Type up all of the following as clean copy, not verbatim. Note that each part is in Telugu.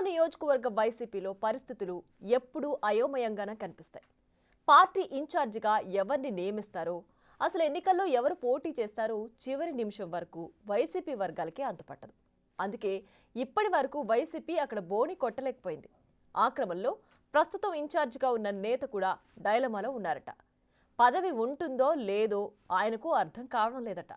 నియోజకవర్గ వైసీపీలో పరిస్థితులు ఎప్పుడూ అయోమయంగానే కనిపిస్తాయి. పార్టీ ఇన్ఛార్జిగా ఎవరిని నియమిస్తారో, అసలు ఎన్నికల్లో ఎవరు పోటీ చేస్తారో చివరి నిమిషం వరకు వైసీపీ వర్గాలకే అంతుపట్టదు. అందుకే ఇప్పటి వరకు వైసీపీ అక్కడ బోని కొట్టలేకపోయింది. ఆ క్రమంలో ప్రస్తుతం ఇన్ఛార్జిగా ఉన్న నేత కూడా డైలమాలో ఉన్నారట. పదవి ఉంటుందో లేదో ఆయనకు అర్థం కావడం లేదట.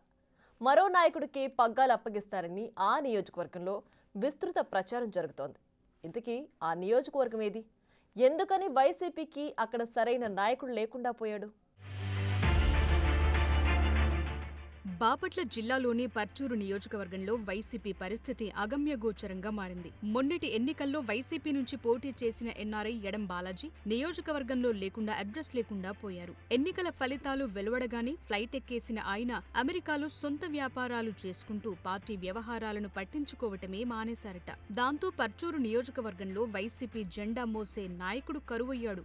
మరో నాయకుడికి పగ్గాలు అప్పగిస్తారని ఆ నియోజకవర్గంలో విస్తృత ప్రచారం జరుగుతోంది. ఇంతకీ ఆ నియోజకవర్గం ఏది? ఎందుకని వైసీపీకి అక్కడ సరైన నాయకుడు లేకుండా పోయాడు? బాపట్ల జిల్లాలోని పర్చూరు నియోజకవర్గంలో వైసీపీ పరిస్థితి అగమ్యగోచరంగా మారింది. మొన్నటి ఎన్నికల్లో వైసీపీ నుంచి పోటీ చేసిన ఎన్ఆర్ఐ ఎడం బాలాజీ నియోజకవర్గంలో లేకుండా అడ్రస్ లేకుండా పోయారు. ఎన్నికల ఫలితాలు వెలువడగానే ఫ్లైట్ ఎక్కేసిన ఆయన అమెరికాలో సొంత వ్యాపారాలు చేసుకుంటూ పార్టీ వ్యవహారాలను పట్టించుకోవటమే మానేశారట. దాంతో పర్చూరు నియోజకవర్గంలో వైసీపీ జెండా మోసే నాయకుడు కరువయ్యాడు.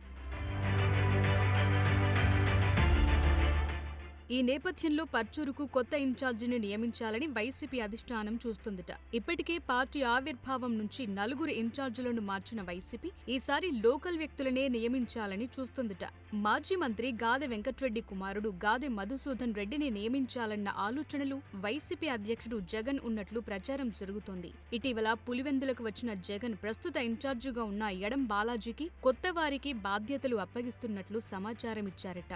ఈ నేపథ్యంలో పర్చూరుకు కొత్త ఇన్ఛార్జిని నియమించాలని వైసీపీ అధిష్టానం చూస్తుందట. ఇప్పటికే పార్టీ ఆవిర్భావం నుంచి 4 ఇన్ఛార్జీలను మార్చిన వైసీపీ ఈసారి లోకల్ వ్యక్తులనే నియమించాలని చూస్తుందట. మాజీ మంత్రి గాదె వెంకట్రెడ్డి కుమారుడు గాదె మధుసూదన్ రెడ్డిని నియమించాలన్న ఆలోచనలు వైసీపీ అధ్యక్షుడు జగన్ ఉన్నట్లు ప్రచారం జరుగుతోంది. ఇటీవల పులివెందులకు వచ్చిన జగన్ ప్రస్తుత ఇన్ఛార్జిగా ఉన్న ఎడం బాలాజీకి కొత్త వారికి బాధ్యతలు అప్పగిస్తున్నట్లు సమాచారమిచ్చారట.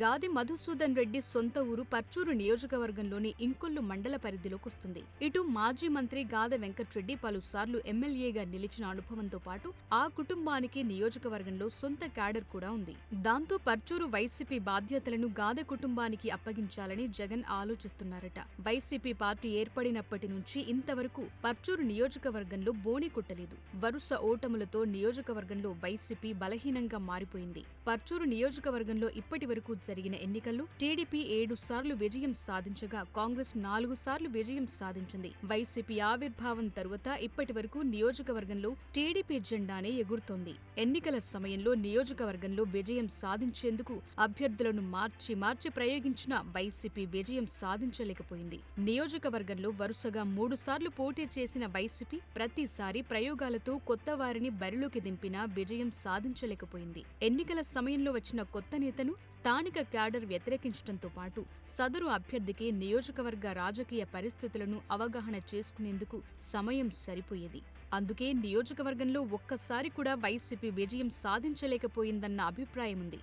గాది మధుసూదన్ రెడ్డి సొంత ఊరు పర్చూరు నియోజకవర్గంలోని ఇంకొల్లు మండల పరిధిలోకొస్తుంది. ఇటు మాజీ మంత్రి గాదె వెంకట్రెడ్డి పలుసార్లు ఎమ్మెల్యేగా నిలిచిన అనుభవంతో పాటు ఆ కుటుంబానికి నియోజకవర్గంలో సొంత క్యాడర్ కూడా ఉంది. దాంతో పర్చూరు వైసీపీ బాధ్యతలను గాదె కుటుంబానికి అప్పగించాలని జగన్ ఆలోచిస్తున్నారట. వైసీపీ పార్టీ ఏర్పడినప్పటి నుంచి ఇంతవరకు పర్చూరు నియోజకవర్గంలో బోని కొట్టలేదు. వరుస ఓటములతో నియోజకవర్గంలో వైసీపీ బలహీనంగా మారిపోయింది. పర్చూరు నియోజకవర్గంలో ఇప్పటి వరకు జరిగిన ఎన్నికల్లో టీడీపీ 7 సార్లు విజయం సాధించగా కాంగ్రెస్ 4 సార్లు విజయం సాధించింది. వైసీపీ ఆవిర్భావం తరువాత ఇప్పటి వరకు నియోజకవర్గంలో టీడీపీ జెండానే ఎగురుతోంది. ఎన్నికల సమయంలో నియోజకవర్గంలో విజయం సాధించేందుకు అభ్యర్థులను మార్చి ప్రయోగించిన వైసీపీ విజయం సాధించలేకపోయింది. నియోజకవర్గంలో వరుసగా 3 సార్లు పోటీ చేసిన వైసీపీ ప్రతిసారి ప్రయోగాలతో కొత్త వారిని బరిలోకి దింపినా విజయం సాధించలేకపోయింది. ఎన్నికల సమయంలో వచ్చిన కొత్త నేతను స్థానిక క్యాడర్ వ్యతిరేకించడంతో పాటు సదరు అభ్యర్థికి నియోజకవర్గ రాజకీయ పరిస్థితులను అవగాహన చేసుకునేందుకు సమయం సరిపోయేది. అందుకే నియోజకవర్గంలో ఒక్కసారి కూడా వైసీపీ విజయం సాధించలేకపోయిందన్న అభిప్రాయముంది.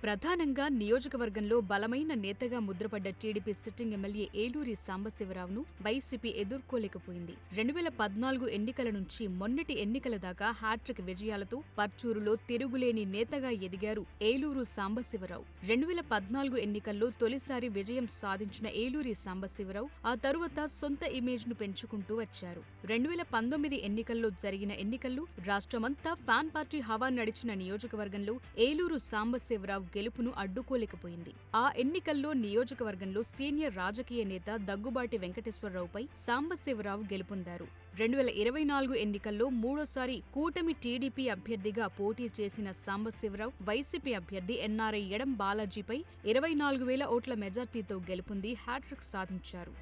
ప్రధానంగా నియోజకవర్గంలో బలమైన నేతగా ముద్రపడ్డ టీడీపీ సిట్టింగ్ ఎమ్మెల్యే ఏలూరి సాంబశివరావును వైసీపీ ఎదుర్కోలేకపోయింది. 2014 ఎన్నికల నుంచి మొన్నటి ఎన్నికల దాకా హ్యాట్రిక్ విజయాలతో పర్చూరులో తిరుగులేని నేతగా ఎదిగారు ఏలూరు సాంబశివరావు. 2014 ఎన్నికల్లో తొలిసారి విజయం సాధించిన ఏలూరి సాంబశివరావు ఆ తరువాత సొంత ఇమేజ్ ను పెంచుకుంటూ వచ్చారు. 2019 ఎన్నికల్లో జరిగిన ఎన్నికల్లో రాష్ట్రమంతా ఫ్యాన్ పార్టీ హవా నడిచిన నియోజకవర్గంలో ఏలూరు సాంబశివరావు గెలుపును అడ్డుకోలేకపోయింది. ఆ ఎన్నికల్లో నియోజకవర్గంలో సీనియర్ రాజకీయ నేత దగ్గుబాటి వెంకటేశ్వరరావుపై సాంబశివరావు గెలుపొందారు. 2024 ఎన్నికల్లో మూడోసారి కూటమి టీడీపీ అభ్యర్థిగా పోటీ చేసిన సాంబశివరావు వైసీపీ అభ్యర్థి ఎన్ఆర్ఐ ఎడం బాలాజీపై 24,000 ఓట్ల మెజార్టీతో గెలుపొంది హ్యాట్రిక్ సాధించారు.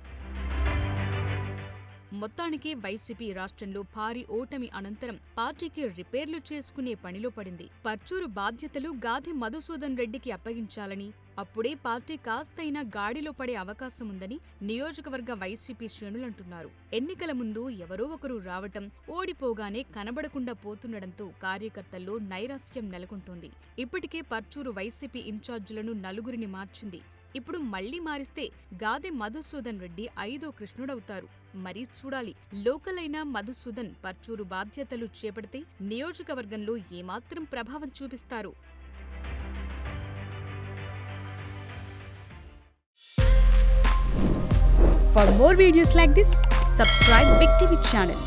మొత్తానికి వైసీపీ రాష్ట్రంలో భారీ ఓటమి అనంతరం పార్టీకి రిపేర్లు చేసుకునే పనిలో పడింది. పర్చూరు బాధ్యతలు గాదె మధుసూదన్ రెడ్డికి అప్పగించాలని, అప్పుడే పార్టీ కాస్తైనా గాడిలో పడే అవకాశముందని నియోజకవర్గ వైసీపీ శ్రేణులంటున్నారు. ఎన్నికల ముందు ఎవరో ఒకరు రావటం, ఓడిపోగానే కనబడకుండా పోతుండటంతో కార్యకర్తల్లో నైరాశ్యం నెలకొంటోంది. ఇప్పటికే పర్చూరు వైసీపీ ఇన్ఛార్జీలను 4 మార్చింది. ఇప్పుడు మళ్లీ మారిస్తే గాదె మధుసూదన్ రెడ్డి 5వ కృష్ణుడవుతారు. మరీ చూడాలి. లోకల్ అయిన మధుసూదన్ పర్చూరు బాధ్యతలు చేపడితే నియోజకవర్గంలో ఏమాత్రం ప్రభావం చూపిస్తారు? For more videos like this, subscribe Big TV channel.